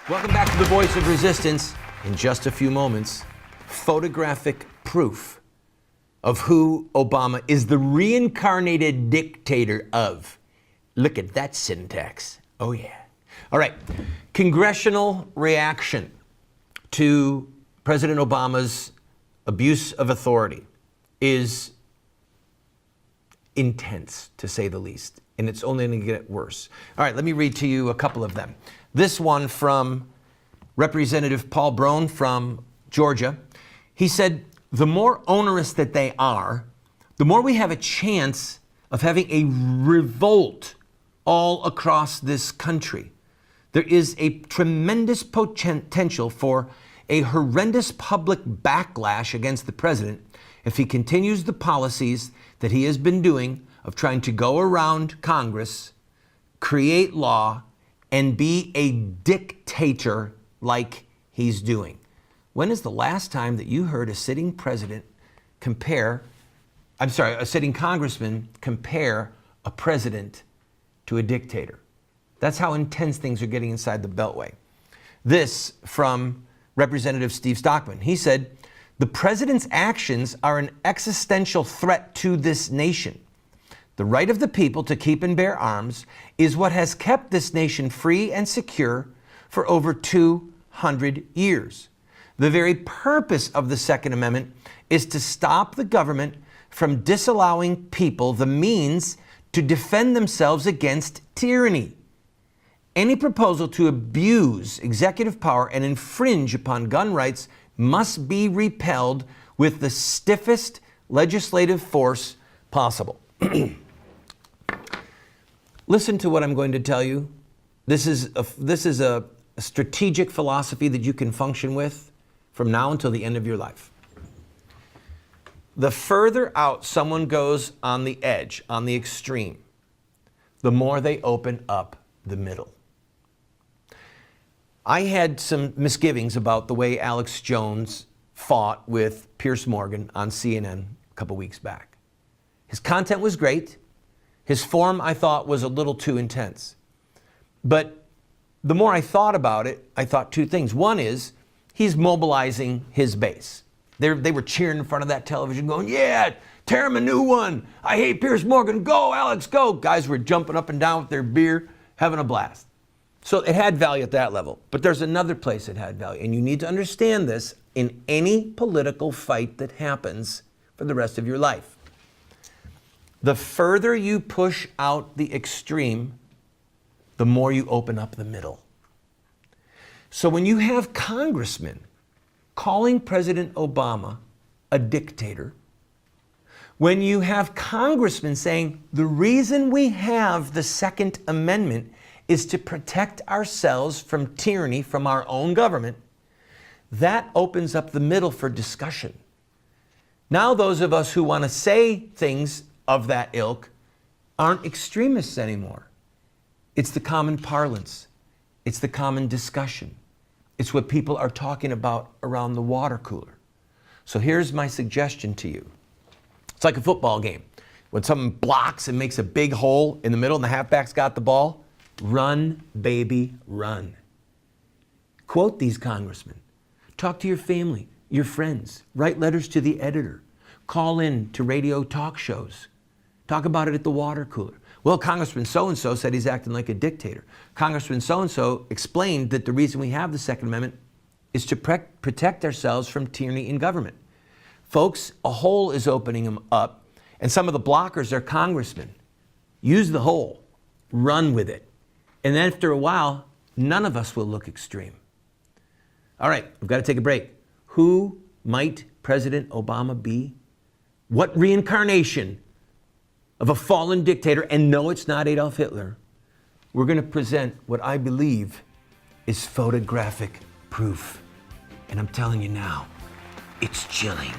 Welcome back to the Voice of Resistance. In just a few moments, photographic proof of who Obama is the reincarnated dictator of. Look at that syntax. Oh, yeah. All right. Congressional reaction to President Obama's abuse of authority is intense, to say the least, and it's only going to get worse. All right, let me read to you a couple of them. This one from Representative Paul Brown from Georgia. He said, the more onerous that they are, the more we have a chance of having a revolt all across this country. There is a tremendous potential for a horrendous public backlash against the president if he continues the policies that he has been doing of trying to go around Congress, create law, and be a dictator like he's doing. When is the last time that you heard a sitting president a sitting congressman compare a president to a dictator? That's how intense things are getting inside the Beltway. This from Representative Steve Stockman. He said, the president's actions are an existential threat to this nation. The right of the people to keep and bear arms is what has kept this nation free and secure for over 200 years. The very purpose of the Second Amendment is to stop the government from disallowing people the means to defend themselves against tyranny. Any proposal to abuse executive power and infringe upon gun rights must be repelled with the stiffest legislative force possible. Listen to what I'm going to tell you. This is a strategic philosophy that you can function with from now until the end of your life. The further out someone goes on the edge, on the extreme, the more they open up the middle. I had some misgivings about the way Alex Jones fought with Piers Morgan on CNN a couple weeks back. His content was great. His form, I thought, was a little too intense. But the more I thought about it, I thought two things. One is he's mobilizing his base. They were cheering in front of that television going, yeah, tear him a new one. I hate Piers Morgan. Go, Alex, go. Guys were jumping up and down with their beer, having a blast. So it had value at that level. But there's another place it had value. And you need to understand this in any political fight that happens for the rest of your life. The further you push out the extreme, the more you open up the middle. So when you have congressmen calling President Obama a dictator, when you have congressmen saying the reason we have the Second Amendment is to protect ourselves from tyranny from our own government, that opens up the middle for discussion. Now those of us who want to say things of that ilk aren't extremists anymore. It's the common parlance. It's the common discussion. It's what people are talking about around the water cooler. So here's my suggestion to you. It's like a football game. When someone blocks and makes a big hole in the middle and the halfback's got the ball, run, baby, run. Quote these congressmen. Talk to your family, your friends. Write letters to the editor. Call in to radio talk shows. Talk about it at the water cooler. Well, Congressman so-and-so said he's acting like a dictator. Congressman so-and-so explained that the reason we have the Second Amendment is to protect ourselves from tyranny in government. Folks, a hole is opening them up, and some of the blockers are congressmen. Use the hole. Run with it. And then after a while, none of us will look extreme. All right, we've got to take a break. Who might President Obama be? What reincarnation of a fallen dictator? And no, it's not Adolf Hitler. We're going to present what I believe is photographic proof. And I'm telling you now, it's chilling.